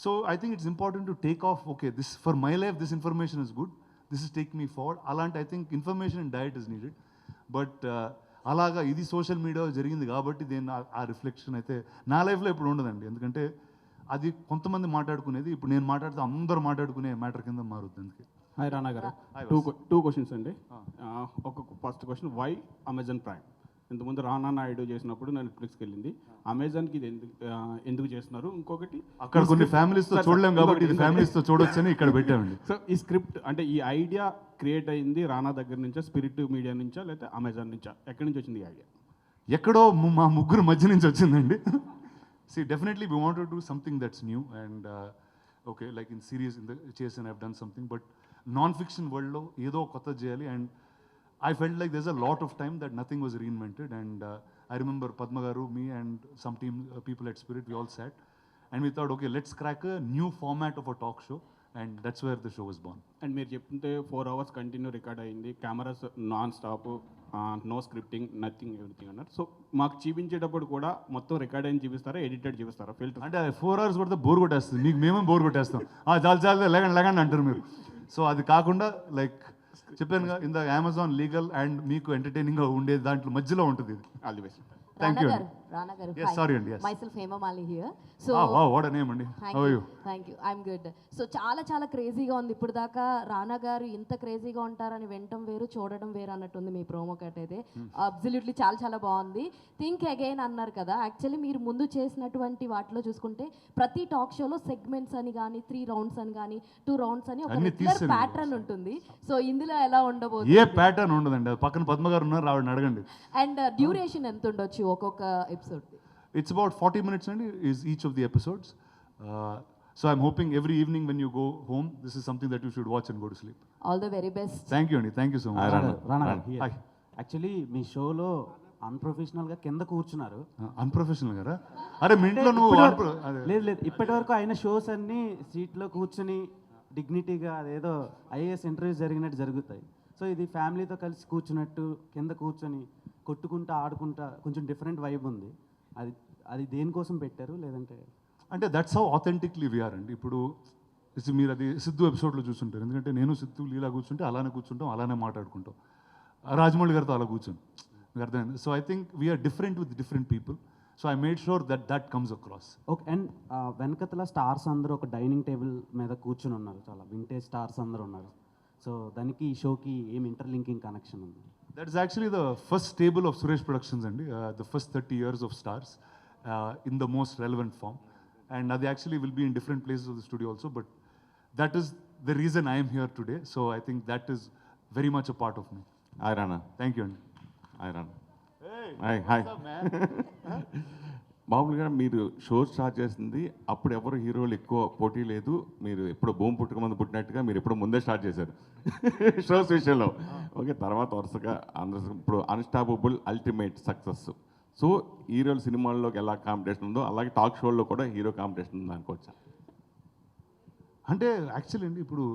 S4: So I think it's important to take off, okay this for my life this information is good, this is take me forward. అలాంటి I think information and diet is needed. But అలాగా ఇది సోషల్ మీడియా జరిగింది కాబట్టి దీన్ని ఆ reflection అయితే నా లైఫ్లో ఇప్పుడు ఉండదండి, ఎందుకంటే అది కొంతమంది మాట్లాడుకునేది, ఇప్పుడు నేను మాట్లాడితే అందరూ మాట్లాడుకునే మ్యాటర్ కింద మారుద్ది. అందుకే.
S12: హాయ్ రానా గారు, టూ క్వశ్చన్స్ అండి. ఒక first question, why Amazon Prime? ఇంతకుముందు రానా నాయుడు చేసినప్పుడు నేను నెట్ఫ్లిక్స్కి వెళ్ళింది, అమెజాన్కి ఇది ఎందుకు చేస్తున్నారు? ఇంకొకటి,
S4: అక్కడ కొన్ని ఫ్యామిలీస్తో చూడలేం కాబట్టి ఇది ఫ్యామిలీస్తో చూడొచ్చని ఇక్కడ పెట్టామండి.
S12: సో ఈ స్క్రిప్ట్ అంటే ఈ ఐడియా క్రియేట్ అయింది రానా దగ్గర నుంచా, స్పిరిట్ మీడియా నుంచా, లేకపోతే అమెజాన్ నుంచా? ఎక్కడి నుంచి వచ్చింది ఈ ఐడియా?
S4: ఎక్కడో మా ముగ్గురు మధ్య నుంచి వచ్చిందండి. Definitely we want to do something that's new and okay like in serious in the చేసి I've done something, but non fiction వరల్డ్లో ఏదో కొత్త చేయాలి. అండ్ I felt like there's a lot of time that nothing was reinvented, and I remember Padma Garu, me and some team people at Spirit, we all sat and we thought, okay, let's crack a new format of a talk show, and that's where the show was born.
S12: And మీరు చెప్తుంటే 4 hours continue record అయింది, cameras non stop, no scripting, nothing, everything అన్నారు. So మాకు చూపించేటప్పుడు కూడా మొత్తం record అయిన చూపిస్తారా, ఎడిటెడ్ చూపిస్తారా? ఫిల్టర్
S4: అంటే 4 hours కొడితే బోర్ కొట్టేస్తుంది, మీకు మేమే బోర్ కొట్టేస్తాం, చాలు లేకండి అంటారు మీరు. సో అది కాకుండా లైక్ చెప్పానుగా ఇందాక అమెజాన్ లీగల్ అండ్ మీకు ఎంటర్టైనింగ్గా ఉండేది దాంట్లో మధ్యలో ఉంటుంది ఇది.
S12: All the best.
S4: Thank you.
S11: Rana garu.
S4: Yes, sorry అండి, yes.
S11: Myself Hema Mali here. So
S4: wow, what a name అండి. How are you?
S11: Thank you I'm good. So చాలా క్రేజీగా ఉంది ఇప్పుడు దాకా. రానా గారు ఇంత క్రేజీగా ఉంటారని వినటం వేరు, చూడడం వేరు అన్నట్టుంది మీ ప్రోమో కట్ అయితే. అబ్సల్యూట్లీ చాలా బాగుంది. థింక్ అగైన్ అన్నారు కదా, యాక్చువల్లీ మీరు ముందు చేసినటువంటి వాటిలో చూసుకుంటే ప్రతి టాక్ షోలో సెగ్మెంట్స్ అని కానీ 3 rounds అని కానీ 2 rounds అని ఒక
S4: అన్ని
S11: రెగ్యులర్
S4: తీసేయండి.
S11: ప్యాటర్న్ ఉంటుంది. సో ఇందులో ఎలా ఉండబోతుంది?
S4: ఏ ప్యాటర్న్ ఉండదండి, అది పక్కన పద్మ గారు ఉన్నారు, ఆవిడని అడగండి.
S11: అండ్ డ్యూరేషన్ ఎంత ఉండొచ్చు ఒక్కొక్క ఎపిసోడ్?
S4: It's about 40 minutes అండి is each of the episodes. So I'm hoping every evening when you go home, this is something that you should watch and go to sleep.
S11: All the very best.
S4: Thank you అండి, thank you so much.
S13: Rana
S4: Hi.
S13: Actually మీ షోలో అన్ప్రొఫెషనల్గా కింద కూర్చున్నారు.
S4: Unprofessional గారా? అరే మీ ఇంట్లో నువ్వు
S13: లేదు ఇప్పటి వరకు అయిన షోస్ అన్నీ సీట్లో కూర్చుని డిగ్నిటీగా అదేదో ఐఏఎస్ ఇంటర్వ్యూస్ జరిగినట్టు జరుగుతాయి. సో ఇది ఫ్యామిలీతో కలిసి కూర్చున్నట్టు కింద కూర్చొని కొట్టుకుంటా ఆడుకుంటా కొంచెం డిఫరెంట్ వైబ్ ఉంది. అది దేనికోసం పెట్టారు? లేదంటే
S4: అంటే దట్స్ హౌ ఆథెంటిక్లీ వీఆర్ అండి. ఇప్పుడు మీరు అది సిద్ధు ఎపిసోడ్లో చూస్తుంటారు, ఎందుకంటే నేను సిద్ధు లీలా కూర్చుంటే అలానే కూర్చుంటాం, అలానే మాట్లాడుకుంటాం. రాజమౌళి గారితో అలా కూర్చొని మీకు అర్థమైంది. So I think we're different with different people. So I made sure that comes across.
S13: Okay. And వెనకతల స్టార్స్ అందరూ ఒక డైనింగ్ టేబుల్ మీద కూర్చుని ఉన్నారు, చాలా వింటేజ్ స్టార్స్ అందరూ ఉన్నారు. సో దానికి ఈ షోకి ఏం ఇంటర్లింకింగ్ కనెక్షన్ ఉంది?
S4: That is actually the first stable of Suresh Productions and the first 30 years of stars in the most relevant form. And they actually will be in different places of the studio also, but that is the reason I am here today. So I think that is very much a part of me.
S14: Hi Rana.
S4: Thank you.
S14: Hi Rana.
S4: Hey.
S14: Hi.
S4: What's up, man?
S14: మామూలుగా మీరు show start చేసింది అప్పుడు ఎవరు హీరోలు ఎక్కువ పోటీ లేదు, మీరు ఎప్పుడు భూమి పుట్టుక ముందు పుట్టినట్టుగా మీరు ఎప్పుడు ముందే స్టార్ట్ చేశారు షోస్ విషయంలో. ఓకే, తర్వాత వరుసగా అందరూ ఇప్పుడు అన్స్టాపబుల్ అల్టిమేట్ సక్సెస్. సో హీరోలు సినిమాల్లోకి ఎలా కాంపిటీషన్ ఉందో అలాగే టాక్ షోల్లో కూడా హీరో కాంపిటీషన్ ఉంది అనుకోవచ్చా?
S4: అంటే యాక్చువల్లీ అండి ఇప్పుడు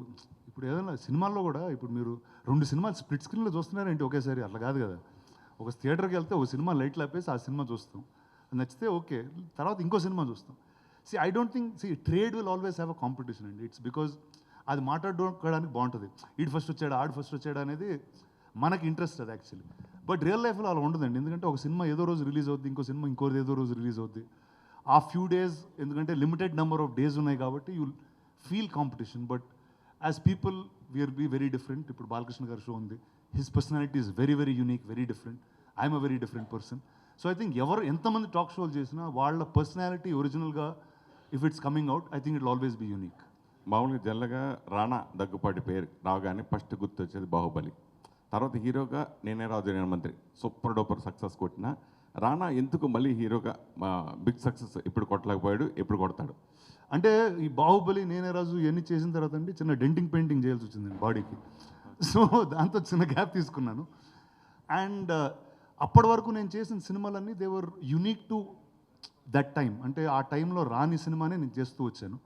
S4: ఏదైనా సినిమాల్లో కూడా ఇప్పుడు మీరు 2 సినిమాలు స్ప్లిట్ స్క్రీన్లో చూస్తున్నారంటే ఒకేసారి అట్లా కాదు కదా. ఒక థియేటర్కి వెళ్తే ఒక సినిమా లైట్లు ఆపేసి ఆ సినిమా చూస్తాం, నచ్చితే ఓకే, తర్వాత ఇంకో సినిమా చూస్తాం. I don't think trade will always have a competition అండి. ఇట్స్ బికాజ్ అది మాట్లాడుకోవడానికి బాగుంటుంది. ఈడు ఫస్ట్ వచ్చాడు, ఆడు ఫస్ట్ వచ్చాడు అనేది మనకి ఇంట్రెస్ట్ అది యాక్చువల్లీ. బట్ రియల్ లైఫ్లో అలా ఉండదండి, ఎందుకంటే ఒక సినిమా ఏదో రోజు రిలీజ్ అవుద్ది, ఇంకో సినిమా ఇంకోది ఏదో రోజు రిలీజ్ అవుద్ది. ఆ ఫ్యూ డేస్ ఎందుకంటే లిమిటెడ్ నెంబర్ ఆఫ్ డేస్ ఉన్నాయి కాబట్టి you feel competition. But as people we're be very different. ఇప్పుడు బాలకృష్ణ గారి షో ఉంది, his personality is very very unique, very different. I'm a very different person. So I think ఎంతమంది talk షోలు చేసినా వాళ్ళ personality ఒరిజినల్గా if it's coming out, I think it always be unique.
S14: మామూలుగా జల్లగా రాణా దగ్గుపాటి పేరు రాగానే ఫస్ట్ గుర్తు వచ్చేది బాహుబలి. తర్వాత హీరోగా నేనే రాజు నేను మంత్రి సూపర్ డూపర్ సక్సెస్ కొట్టిన రాణా ఎందుకు మళ్ళీ హీరోగా బిగ్ సక్సెస్ ఇప్పుడు కొట్టలేకపోయాడు, ఎప్పుడు కొడతాడు?
S4: అంటే ఈ బాహుబలి, నేనే రాజు ఇవన్నీ చేసిన తర్వాత అండి చిన్న డెంటింగ్ పెయింటింగ్ చేయాల్సి వచ్చిందండి బాడీకి. సో దాంతో చిన్న గ్యాప్ తీసుకున్నాను. అండ్ అప్పటి వరకు నేను చేసిన సినిమాలన్నీ they were unique to that time. అంటే ఆ టైంలో రాని సినిమానే నేను చేస్తూ వచ్చాను.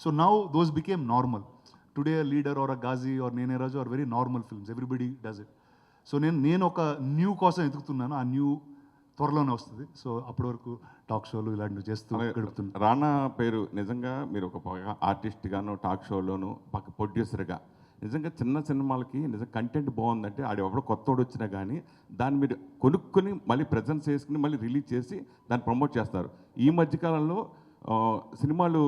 S4: So now those became normal. Today leader or a Ghazi or Nene Raju or very normal films, everybody does it. So నేను ఒక న్యూ కోసం ఎదుగుతున్నాను, ఆ న్యూ త్వరలోనే వస్తుంది. సో అప్పటి వరకు టాక్ షోలు ఇలాంటివి చేస్తూ గడుపుతున్నాను.
S14: రాణా పేరు నిజంగా మీరు ఒక ఆర్టిస్ట్గాను టాక్ షోలోను పక్క ప్రొడ్యూసర్గా నిజంగా చిన్న సినిమాలకి నిజంగా కంటెంట్ బాగుందంటే ఆడు ఎవడో కొత్తోడు వచ్చినా కానీ దాన్ని మీరు కొనుక్కొని మళ్ళీ ప్రజెంట్ చేసుకుని మళ్ళీ రిలీజ్ చేసి దాన్ని ప్రమోట్ చేస్తారు. ఈ మధ్యకాలంలో సినిమాలు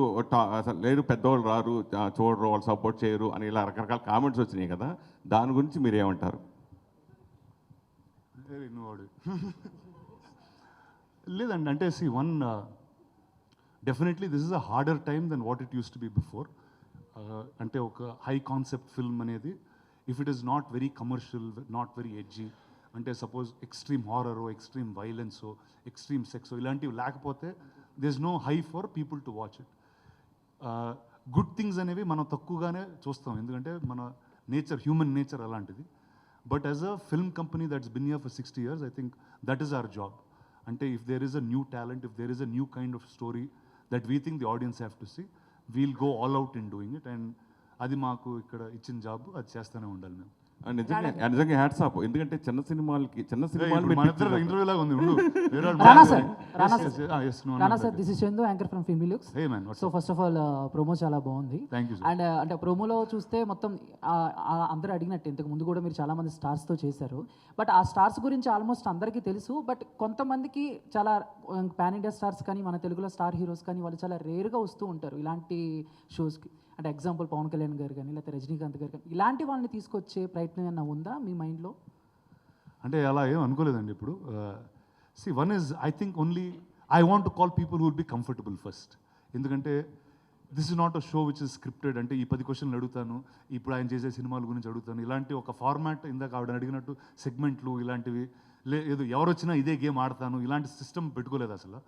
S14: అసలు లేదు, పెద్దవాళ్ళు రారు, చూడరు, వాళ్ళు సపోర్ట్ చేయరు అని ఇలా రకరకాల కామెంట్స్ వచ్చినాయి కదా, దాని గురించి మీరు ఏమంటారు?
S4: లేదండి, అంటే definitely this is a harder time then what it used to be before. అంటే ఒక హై కాన్సెప్ట్ ఫిల్మ్ అనేది if it is not very commercial, not very edgy, అంటే సపోజ్ ఎక్స్ట్రీమ్ హారరో, ఎక్స్ట్రీమ్ వైలెన్సో, ఎక్స్ట్రీమ్ సెక్సో ఇలాంటివి లేకపోతే there is no high for people to watch it. Good things అనేవి మనం తక్కువగానే చూస్తాం, ఎందుకంటే మన నేచర్, హ్యూమన్ నేచర్ అలాంటిది. But as a film company that's bin here for 60 years, I think that is our job. అంటే if there is a new talent, if there is a new kind of story that we think the audience have to see, we'll go all out in doing it. And అది మాకు ఇక్కడ ఇచ్చిన job, అది చేస్తూనే ఉండాలి మేము.
S14: నిజంగా hats off. ఎందుకంటే చిన్న సినిమాలు
S4: ఇంటర్వ్యూ లాగా ఉంది.
S15: రానా sir, this is Chandu, anchor from filmy looks. So first of all promo చాలా బాగుంది. అండ్ అంటే ప్రోమోలో చూస్తే మొత్తం అందరూ అడిగినట్టు ఇంతకు ముందు కూడా మీరు చాలా మంది స్టార్స్తో చేశారు. బట్ ఆ స్టార్స్ గురించి ఆల్మోస్ట్ అందరికీ తెలుసు. బట్ కొంతమందికి చాలా పాన్ ఇండియా స్టార్స్ కానీ మన తెలుగులో స్టార్ హీరోస్ కానీ వాళ్ళు చాలా రేర్గా వస్తూ ఉంటారు ఇలాంటి షోస్కి. అంటే ఎగ్జాంపుల్ పవన్ కళ్యాణ్ గారు కానీ లేకపోతే రజనీకాంత్ గారు కానీ ఇలాంటి వాళ్ళని తీసుకొచ్చే ప్రయత్నం ఏమైనా ఉందా మీ మైండ్లో?
S4: అంటే అలా ఏం అనుకోలేదండి ఇప్పుడు. One is I think only I want to call people who will be comfortable first. ఎందుకంటే this is not a show which is scripted. అంటే ఈ 10 క్వశ్చన్లు అడుగుతాను, ఇప్పుడు ఆయన చేసే సినిమాల గురించి అడుగుతాను, ఇలాంటి ఒక ఫార్మాట్ ఇందాక ఆవిడ అడిగినట్టు సెగ్మెంట్లు ఇలాంటివి ఏదో ఎవరు వచ్చినా ఇదే గేమ్ ఆడతాను ఇలాంటి సిస్టమ్ పెట్టుకోలేదు అసలు.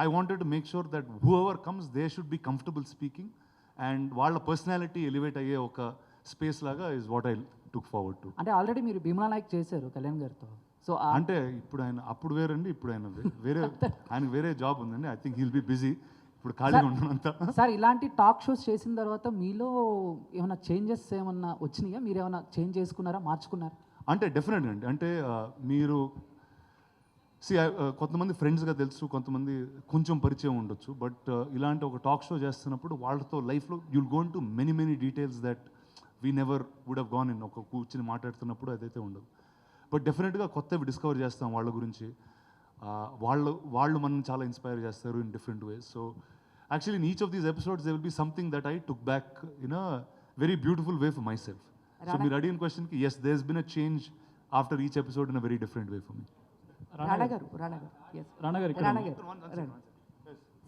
S4: I wanted to make sure that whoever comes they should be comfortable speaking and వాళ్ళ పర్సనాలిటీ ఎలివేట్ అయ్యే ఒక స్పేస్ లాగా is what I took forward to.
S15: అంటే ఆల్రెడీ మీరు భీమ్లా నాయక్ చేశారు కళ్యాణ్ గారితో. సో
S4: అంటే ఇప్పుడు ఆయన అప్పుడు వేరండి, ఇప్పుడు ఆయన వేరే ఆయనకు వేరే జాబ్ ఉందండి. I think he'll be busy ఇప్పుడు ఖాళీగా ఉండనంత.
S15: సార్ ఇలాంటి టాక్ షోస్ చేసిన తర్వాత మీలో ఏమైనా చేంజెస్ ఏమన్నా వచ్చినాయా? మీరు ఏమైనా చేంజ్ చేసుకున్నారా, మార్చుకున్నారా?
S4: అంటే డెఫినెట్గా అండి. అంటే మీరు కొంతమంది ఫ్రెండ్స్గా తెలుసు, కొంతమంది కొంచెం పరిచయం ఉండొచ్చు. బట్ ఇలాంటి ఒక టాక్ షో చేస్తున్నప్పుడు వాళ్ళతో లైఫ్లో you'll gone to many details that we never would have gone in. ఒక కూర్చుని మాట్లాడుతున్నప్పుడు అదైతే ఉండదు. బట్ డెఫినెట్గా కొత్తవి డిస్కవర్ చేస్తాం వాళ్ళ గురించి. వాళ్ళు మనం చాలా ఇన్స్పైర్ చేస్తారు in different ways. So actually in each of these episodes they will be something that I took back in a very beautiful way for myself. So మీరు అడిగిన క్వశ్చన్కి yes there has been a change after each episode in a very different way for me.
S16: Rana గారు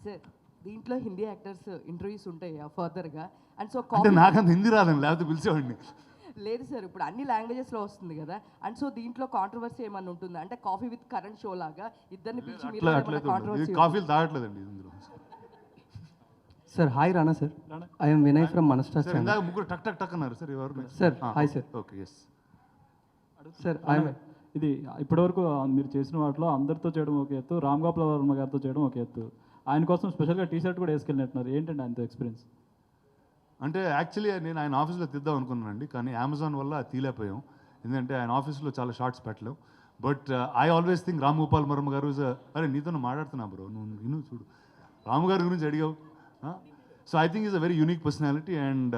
S16: sir, దీంట్లో Hindi actors interviews ఉంటాయా ఫర్దర్గా? And so
S4: అంటే నాకంత హిందీ రాదండి, లేకపోతే పిలిచేవాడిని.
S16: లేదు సార్, ఇప్పుడు అన్ని లాంగ్వేజెస్లో వస్తుంది కదా. అండ్ సో దీంట్లో కాంట్రవర్సీ ఏమన్నా ఉంటుందా? అంటే కాఫీ విత్ కరెంట్ షో లాగా ఇద్దరిని పిలిచి మీరు కాంట్రవర్సీ?
S4: కాఫీలు తాగట్లేదండి ఇందులో.
S17: Sir hi Rana sir, I'm Vinay from Manastar channel.
S4: ఇందాక ముగ్గురు టక్ టక్ టక్ అన్నారు సార్. ఎవరు
S17: sir? Hi sir.
S4: Okay yes
S17: sir.
S18: ఇది ఇప్పటివరకు మీరు చేసిన వాటిలో అందరితో చేయడం ఒక ఎత్తు, రామ్ గోపాల్ వర్మ గారితో చేయడం ఒక ఎత్తు. ఆయన కోసం స్పెషల్గా టీ షర్ట్ కూడా వేసుకెళ్ళినట్టున్నారు. ఏంటండి ఆయనతో ఎక్స్పీరియన్స్?
S4: అంటే యాక్చువల్లీ నేను ఆయన ఆఫీస్లో తీద్దాం అనుకున్నానండి, కానీ అమెజాన్ వల్ల తీలేకపోయాం. ఎందుకంటే ఆయన ఆఫీస్లో చాలా షార్ట్స్ పెట్టలేం. But I always think Ram Gopal Varma గారు అరే నీతో మాట్లాడుతున్నా బ్రో, నువ్వు చూడు రాము గారి గురించి అడిగావు. So I think is a very unique personality and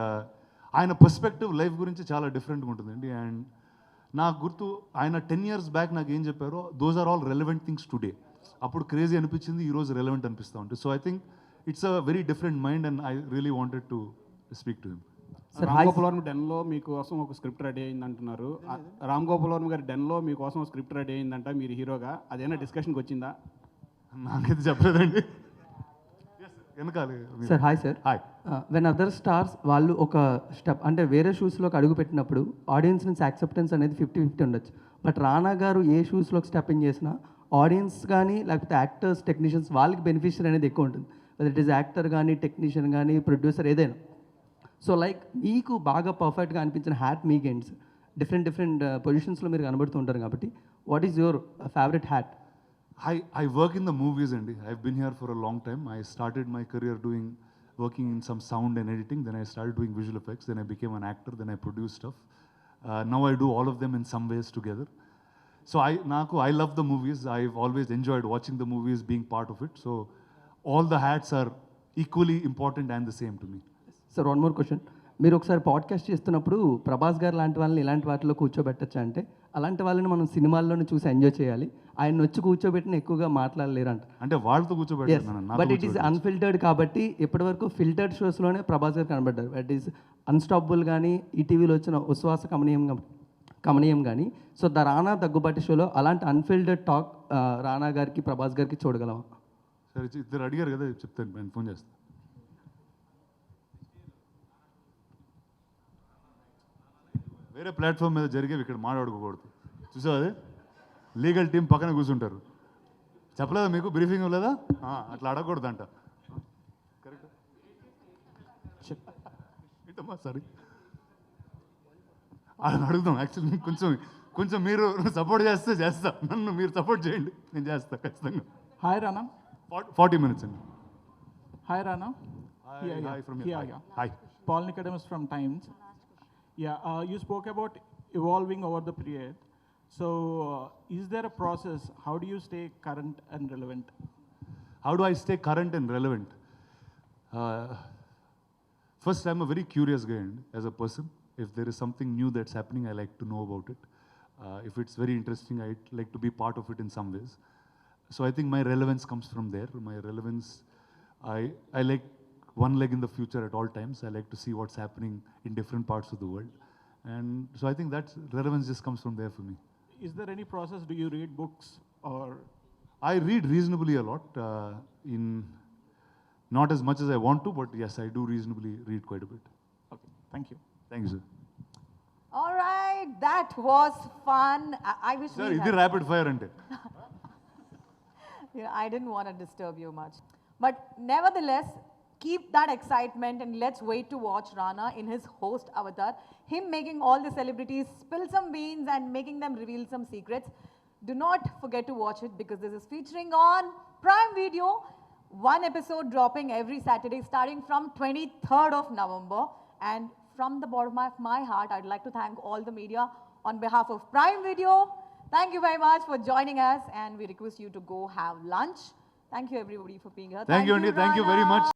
S4: ఆయన పర్స్పెక్టివ్ లైఫ్ గురించి చాలా డిఫరెంట్గా ఉంటుందండి. అండ్ నాకు గుర్తు ఆయన 10 years బ్యాక్ నాకు ఏం చెప్పారో those are all relevant things today. అప్పుడు క్రేజీ అనిపించింది, ఈరోజు రెలవెంట్ అనిపిస్తూ ఉంటుంది. So I think it's a very different mind and I really wanted to speak to him.
S12: Ram Gopal Varma డెన్లో మీకోసం ఒక స్క్రిప్ట్ రెడీ అయింది అంటున్నారు. రామ్ గోపాల్ వర్మ గారి డెన్లో మీకోసం ఒక స్క్రిప్ట్ రెడీ అయిందంట మీరు హీరోగా. అదేనా డిస్కషన్కి వచ్చిందా?
S4: నాకైతే చెప్పలేదండి.
S17: Sir hi sir. When other stars వాళ్ళు ఒక స్టెప్ అంటే వేరే షూస్లోకి అడుగు పెట్టినప్పుడు ఆడియన్స్ నుంచి యాక్సెప్టెన్స్ అనేది 50-50 ఉండొచ్చు. బట్ రానా గారు ఏ షూస్లోకి స్టెప్ ఇన్ చేసినా ఆడియన్స్ కానీ లేకపోతే యాక్టర్స్ టెక్నీషియన్స్ వాళ్ళకి బెనిఫిషియర్ అనేది ఎక్కువ ఉంటుంది. వెదర్ ఇట్ ఈస్ యాక్టర్ కానీ టెక్నీషియన్ కానీ ప్రొడ్యూసర్ ఏదైనా. సో లైక్ మీకు బాగా పర్ఫెక్ట్గా అనిపించిన హ్యాట్ మీకేంటి సార్? డిఫరెంట్ పొజిషన్స్లో మీరు కనబడుతూ ఉంటారు కాబట్టి what is your favourite hat?
S4: I work in the movies and I've been here for a long time. I started my career working in some sound and editing. Then I started doing visual effects. Then I became an actor. Then I produced stuff. Now I do all of them in some ways together. So I love the movies. I've always enjoyed watching the movies, being part of it. So all the hats are equally important and the same to me.
S17: Sir one more question. మీరు ఒకసారి podcast చేస్తున్నప్పుడు ప్రభాస్ గారు లాంటి వాళ్ళని ఇలాంటి వాటిలో కూర్చోబెట్టచ్చా? అంటే అలాంటి వాళ్ళని మనం సినిమాల్లోనే చూసి ఎంజాయ్ చేయాలి, ఆయన వచ్చి కూర్చోబెట్టిన ఎక్కువగా మాట్లాడలేరంట.
S4: అంటే వాళ్ళతో కూర్చోబెట్టాను.
S17: బట్ ఇట్ ఈస్ అన్ఫిల్టర్డ్ కాబట్టి ఇప్పటివరకు ఫిల్టర్డ్ షోస్లోనే ప్రభాస్ గారు కనబడ్డారు. ఇట్ ఈస్ అన్స్టాపబుల్ కానీ ఈటీవీలో వచ్చిన ఉశ్వాస కమనీయం కానీ. సో ద రానా దగ్గుబాటి షోలో అలాంటి అన్ఫిల్టర్డ్ టాక్ రానా గారికి ప్రభాస్ గారికి చూడగలమా?
S4: సరే ఇద్దరు అడిగారు కదా, చెప్తాను, నేను ఫోన్ చేస్తాను. వేరే ప్లాట్ఫామ్ మీద జరిగేవి ఇక్కడ మాట్లాడుకోకూడదు. చూసావు అదే లీగల్ టీం పక్కన కూర్చుంటారు. చెప్పలేదా మీకు బ్రీఫింగ్ లేదా? అట్లా అడగకూడదు అంట. కరెక్ట్ ఏంటమ్మా? సారీ అలా అడుగుదాం. యాక్చువల్లీ కొంచెం మీరు సపోర్ట్ చేస్తా, నన్ను మీరు సపోర్ట్ చేయండి, నేను చేస్తా ఖచ్చితంగా.
S19: హాయ్ రానా.
S4: 40 minutes అండి.
S19: Hi Rana.
S4: Hi.
S19: Paul Nicodemus from Times. You spoke about evolving over the period. So, is there a process? How do you stay current and relevant?
S4: How do I stay current and relevant? First, I'm a very curious guy as a person. If there is something new that's happening, I like to know about it. If it's very interesting, I'd like to be part of it in some ways. So I think my relevance comes from there. My relevance, I like one leg in the future at all times. I like to see what's happening in different parts of the world. And so I think that relevance just comes from there for me.
S19: Is there any process? Do you read books or?
S4: I read reasonably a lot, not as much as I want to, but yes, I do reasonably read quite a bit.
S19: Okay, thank you.
S4: Thank you, sir.
S2: All right, that was fun. I wish
S4: Sir,
S2: we
S4: ఇది
S2: had...
S4: rapid fire ante.
S2: I didn't want to disturb you much. But nevertheless, keep that excitement and let's wait to watch Rana in his host avatar. Him making all the celebrities spill some beans and making them reveal some secrets. Do not forget to watch it because this is featuring on Prime Video. One episode dropping every Saturday starting from 23rd of November. And from the bottom of my heart, I'd like to thank all the media on behalf of Prime Video. Thank you very much for joining us and we request you to go have lunch. Thank you everybody for being here.
S4: Thank you, Andy. Thank you very
S2: Rana.
S4: much.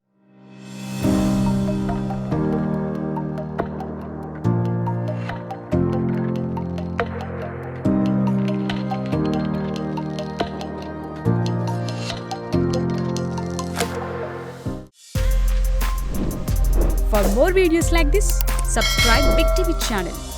S20: For more videos like this, subscribe Big TV channel.